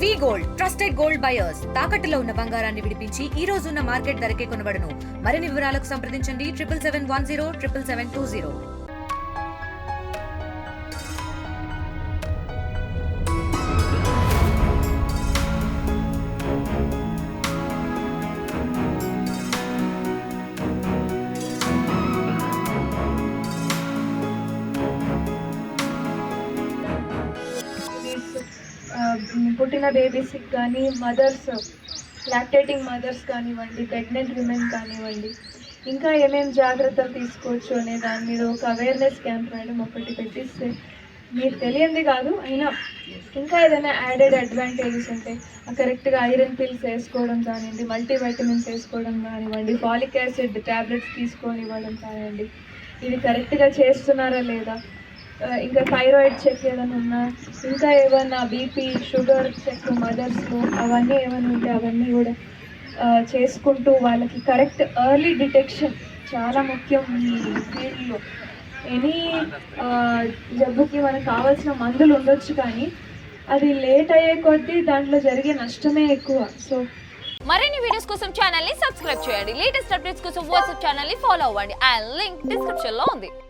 వి gold trusted gold buyers తాకట్టులో ఉన్న బంగారాన్ని విడిపించి ఈ రోజు ఉన్న మార్కెట్ ధరకే కొనబడును. మరిన్ని వివరాలకు సంప్రదించండి 7771 77720. పుట్టిన బేబీస్కి కానీ లాక్టేటింగ్ మదర్స్ కానివ్వండి, ప్రెగ్నెంట్ విమెన్ కానివ్వండి, ఇంకా ఏమేమి జాగ్రత్తలు తీసుకోవచ్చు అనే దాని మీద ఒక అవేర్నెస్ క్యాంప్ మేడం ఒకటి పెట్టిస్తే మీకు తెలియంది కాదు అయినా ఇంకా ఏదైనా యాడెడ్ అడ్వాంటేజెస్ ఉంటే కరెక్ట్గా ఐరన్ పిల్స్ వేసుకోవడం కానివ్వండి, మల్టీవైటమిన్స్ వేసుకోవడం కానివ్వండి, ఫాలిక్ యాసిడ్ ట్యాబ్లెట్స్ తీసుకొని ఇవ్వడం కానివ్వండి, ఇది కరెక్ట్గా చేస్తున్నారా లేదా, ఇంకా థైరాయిడ్ చెక్ ఏదైనా ఉన్నా, ఇంకా ఏమన్నా బీపీ షుగర్ చెక్ మదర్స్లో అవన్నీ ఏమైనా ఉంటే అవన్నీ కూడా చేసుకుంటూ వాళ్ళకి కరెక్ట్ ఎర్లీ డిటెక్షన్ చాలా ముఖ్యం ఈ ఫీల్డ్లో. ఎనీ జబ్బుకి మనకు కావాల్సిన మందులు ఉండొచ్చు కానీ అది లేట్ అయ్యే కొద్దీ దాంట్లో జరిగే నష్టమే ఎక్కువ. సో మరిన్ని వీడియోస్ కోసం ఛానల్ ని సబ్స్క్రైబ్ చేయండి. లేటెస్ట్ అప్డేట్స్ కోసం వాట్సాప్ ఛానల్ ని ఫాలో అవ్వండి. ఆ లింక్ డిస్క్రిప్షన్ లో ఉంది.